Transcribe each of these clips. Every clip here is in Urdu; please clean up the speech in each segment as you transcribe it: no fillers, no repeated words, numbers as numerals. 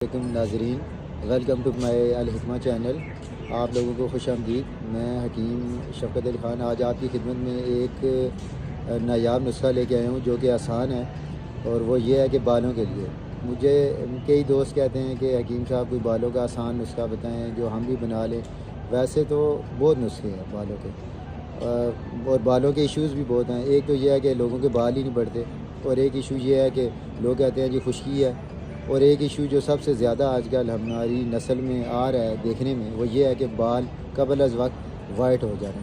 علیکم ناظرین، ویلکم ٹو مائی الحکمہ چینل۔ آپ لوگوں کو خوش آمدید۔ میں حکیم شفقت علی خان آج آپ کی خدمت میں ایک نایاب نسخہ لے کے آیا ہوں جو کہ آسان ہے، اور وہ یہ ہے کہ بالوں کے لیے مجھے کئی دوست کہتے ہیں کہ حکیم صاحب کوئی بالوں کا آسان نسخہ بتائیں جو ہم بھی بنا لیں۔ ویسے تو بہت نسخے ہیں بالوں کے، اور بالوں کے ایشوز بھی بہت ہیں۔ ایک تو یہ ہے کہ لوگوں کے بال ہی نہیں بڑھتے، اور ایک ایشو یہ ہے کہ لوگ کہتے ہیں جی خشکی ہے، اور ایک ایشو جو سب سے زیادہ آج کل ہماری نسل میں آ رہا ہے دیکھنے میں، وہ یہ ہے کہ بال قبل از وقت وائٹ ہو جانا،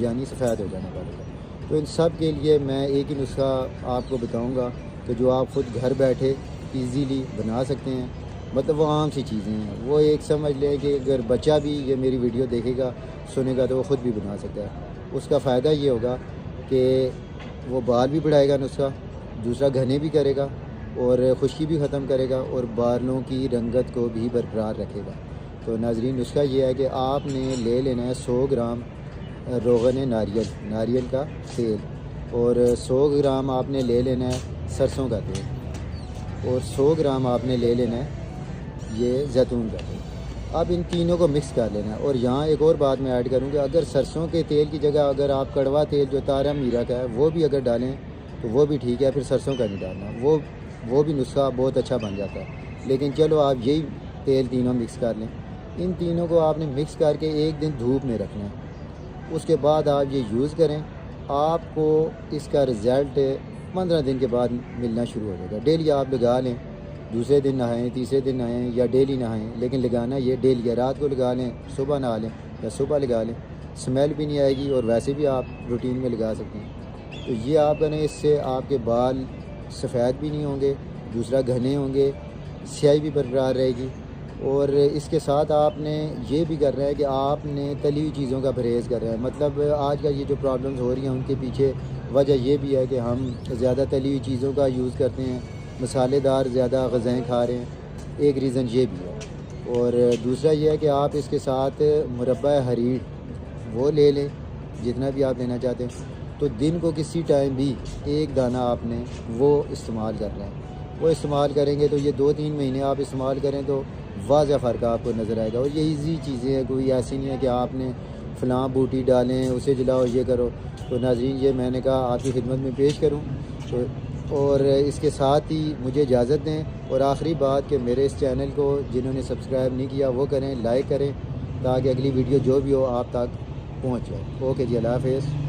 یعنی سفید ہو جانا بالوں کا۔ تو ان سب کے لیے میں ایک ہی نسخہ آپ کو بتاؤں گا کہ جو آپ خود گھر بیٹھے ایزیلی بنا سکتے ہیں۔ مطلب وہ عام سی چیزیں ہیں، وہ ایک سمجھ لیں کہ اگر بچہ بھی یہ میری ویڈیو دیکھے گا سنے گا تو وہ خود بھی بنا سکتا ہے۔ اس کا فائدہ یہ ہوگا کہ وہ بال بھی بڑھائے گا نسخہ، دوسرا گھنے بھی کرے گا، اور خشکی بھی ختم کرے گا، اور بالوں کی رنگت کو بھی برقرار رکھے گا۔ تو ناظرین، نسخہ یہ ہے کہ آپ نے لے لینا ہے 100 گرام روغن ناریل کا تیل، اور 100 گرام آپ نے لے لینا ہے سرسوں کا تیل، اور 100 گرام آپ نے لے لینا ہے یہ زیتون کا تیل۔ اب ان تینوں کو مکس کر لینا ہے۔ اور یہاں ایک اور بات میں ایڈ کروں کہ اگر سرسوں کے تیل کی جگہ اگر آپ کڑوا تیل جو تارا میرا کا ہے وہ بھی اگر ڈالیں تو وہ بھی ٹھیک ہے، پھر سرسوں کا نہیں ڈالنا، وہ بھی نسخہ بہت اچھا بن جاتا ہے۔ لیکن چلو آپ یہی تیل تینوں مکس کر لیں۔ ان تینوں کو آپ نے مکس کر کے ایک دن دھوپ میں رکھنا ہے، اس کے بعد آپ یہ یوز کریں۔ آپ کو اس کا رزلٹ 15 دن کے بعد ملنا شروع ہو جائے گا۔ ڈیلی آپ لگا لیں، دوسرے دن نہائیں، تیسرے دن نہائیں، یا ڈیلی نہائیں، لیکن لگانا یہ ڈیلی ہے۔ رات کو لگا لیں، صبح نہا لیں یا صبح لگا لیں، اسمیل بھی نہیں آئے گی، اور ویسے بھی آپ روٹین میں لگا سکتے ہیں۔ تو یہ آپ کریں، اس سے آپ کے بال سفید بھی نہیں ہوں گے، دوسرا گھنے ہوں گے، سیاہی بھی برقرار رہے گی۔ اور اس کے ساتھ آپ نے یہ بھی کرنا ہے کہ آپ نے تلی ہوئی چیزوں کا پرہیز کرنا ہے۔ مطلب آج کل یہ جو پرابلمز ہو رہی ہیں ان کے پیچھے وجہ یہ بھی ہے کہ ہم زیادہ تلی ہوئی چیزوں کا یوز کرتے ہیں، مسالے دار زیادہ غذائیں کھا رہے ہیں، ایک ریزن یہ بھی ہے۔ اور دوسرا یہ ہے کہ آپ اس کے ساتھ مربع حریر وہ لے لیں جتنا بھی آپ لینا چاہتے ہیں۔ تو دن کو کسی ٹائم بھی ایک دانہ آپ نے وہ استعمال کرنا ہے۔ وہ استعمال کریں گے تو یہ 2-3 مہینے آپ استعمال کریں تو واضح فرق آپ کو نظر آئے گا۔ اور یہ ایزی چیزیں ہیں، کوئی ایسی نہیں ہے کہ آپ نے فلاں بوٹی ڈالیں، اسے جلاؤ، یہ کرو۔ تو ناظرین، یہ میں نے کہا آپ کی خدمت میں پیش کروں، اور اس کے ساتھ ہی مجھے اجازت دیں۔ اور آخری بات کہ میرے اس چینل کو جنہوں نے سبسکرائب نہیں کیا وہ کریں، لائک کریں، تاکہ اگلی ویڈیو جو بھی ہو آپ تک پہنچ جائے۔ اوکے جی، اللہ حافظ۔